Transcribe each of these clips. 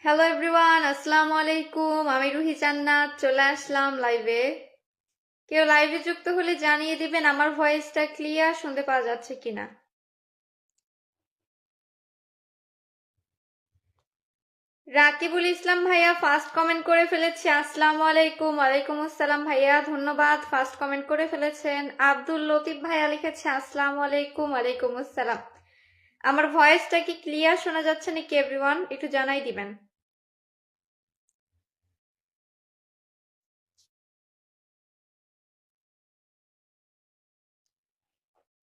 Hello everyone, আসসালামু আলাইকুম। আমি রুহি জান্নাত চলে আসলাম লাইভে। কেউ লাইভে যুক্ত হলে জানিয়ে দিবেন আমার ভয়েসটা ক্লিয়ার শুনতে পাওয়া যাচ্ছে কিনা। রাকিবুল ইসলাম ভাইয়া ফার্স্ট কমেন্ট করে ফেলেছে। আসসালামু আলাইকুম। ওয়ালাইকুম আসসালাম ভাইয়া, ধন্যবাদ, ফার্স্ট কমেন্ট করে ফেলেছেন। আব্দুল লতিফ ভাইয়া লিখেছে আসসালামু আলাইকুম। ওয়ালাইকুম আসসালাম। আমার ভয়েসটা কি ক্লিয়ার শোনা যাচ্ছে নাকি এভরিওয়ান, একটু জানাই দিবেন।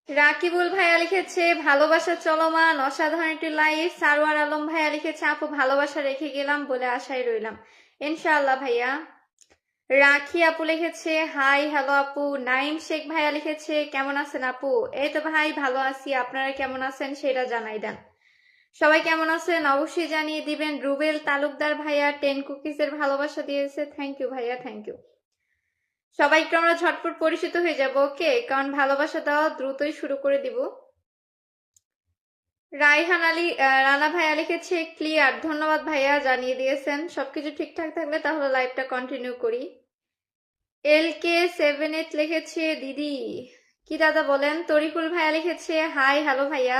রাকিবুল ভাইয়া লিখেছে ভালোবাসা চলমান, অসাধারণ একটি লাইফ। সারোয়ার আলম ভাইয়া লিখেছে আপু ভালোবাসা রেখে গেলাম বলে আশায় রইলাম। ইনশাআল্লাহ ভাইয়া। রাখি আপু লিখেছে হাই হ্যালো আপু। নাইম শেখ ভাইয়া লিখেছে কেমন আছেন আপু? এই তো ভাই ভালো আছি, আপনারা কেমন আছেন সেটা জানাই দেন। সবাই কেমন আছেন অবশ্যই জানিয়ে দিবেন। রুবেল তালুকদার ভাইয়া 10 কুকিজের ভালোবাসা দিয়েছে, থ্যাংক ইউ ভাইয়া, থ্যাংক ইউ। সবাই একটু আমরা ঝটপট পরিচিত হয়ে যাব, ওকে? কারণ ভালোবাসা দেওয়া দ্রুতই শুরু করে দিব। রাইহান আলী রানা ভাইয়া লিখেছে ক্লিয়ার, ধন্যবাদ ভাইয়া, জানিয়ে দিয়েছেন। সবকিছু ঠিকঠাক থাকলে তাহলে লাইভটা কন্টিনিউ করি। LK78 লিখেছে দিদি। কি দাদা বলেন? তরিকুল ভাইয়া লিখেছে হাই হ্যালো ভাইয়া।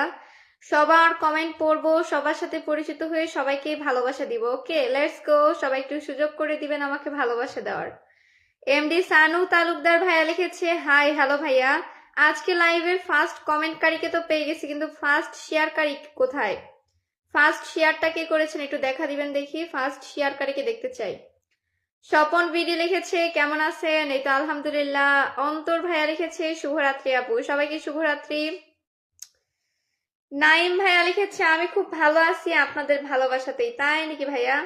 সবার কমেন্ট পড়বো, সবার সাথে পরিচিত হয়ে সবাইকে ভালোবাসা দিব, ওকে? Let's go. সবাই একটু সুযোগ করে দিবেন আমাকে ভালোবাসা দেওয়ার। MD সানু তালুকদার ভাইয়া লিখেছে হাই হ্যালো ভাইয়া। আজকে লাইভের ফার্স্ট কমেন্টকারীকে তো পেয়ে গেছি, কিন্তু ফার্স্ট শেয়ারকারী কোথায়? ফার্স্ট শেয়ারটা কে করেছেন একটু দেখা দিবেন দেখি। ফার্স্ট শেয়ারকারীকে দেখতে চাই। স্বপন বিডি লিখেছে কেমন আছেন? এই তো আলহামদুলিল্লাহ। অন্তর ভাইয়া লিখেছে শুভরাত্রি আপু, সবাইকে শুভরাত্রি। নাইম ভাইয়া লিখেছে আমি খুব ভালো আছি আপনাদের ভালোবাসাতেই। তাই নাকি ভাইয়া?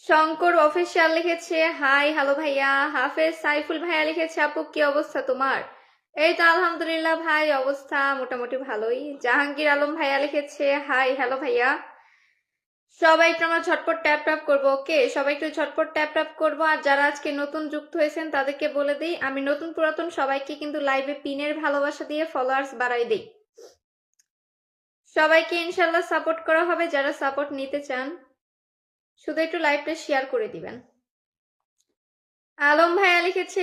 শঙ্কর অফিসিয়াল লিখেছে হাই হ্যালো ভাইয়া। হাফেজ সাইফুল ভাইয়া লিখেছে আপু কি অবস্থা তোমার? এই তো আলহামদুলিল্লাহ ভাই, অবস্থা মোটামুটি ভালোই। জাহাঙ্গীর আলম ভাইয়া লিখেছে হাই হ্যালো ভাইয়া। সবাই একটু আমরা ঝটপট ট্যাপ ট্যাপ করবো, ওকে? সবাই একটু ঝটপট ট্যাপ ট্যাপ করবো। আর যারা আজকে নতুন যুক্ত হয়েছেন তাদেরকে বলে দিই, আমি নতুন পুরাতন সবাইকে কিন্তু লাইভে পিনের ভালোবাসা দিয়ে ফলোয়ার্স বাড়াই দিই। সবাইকে ইনশাল্লাহ সাপোর্ট করা হবে যারা সাপোর্ট নিতে চান। শুধু একটু লাইভটা শেয়ার করে দিবেন। আলম ভাইয়া লিখেছে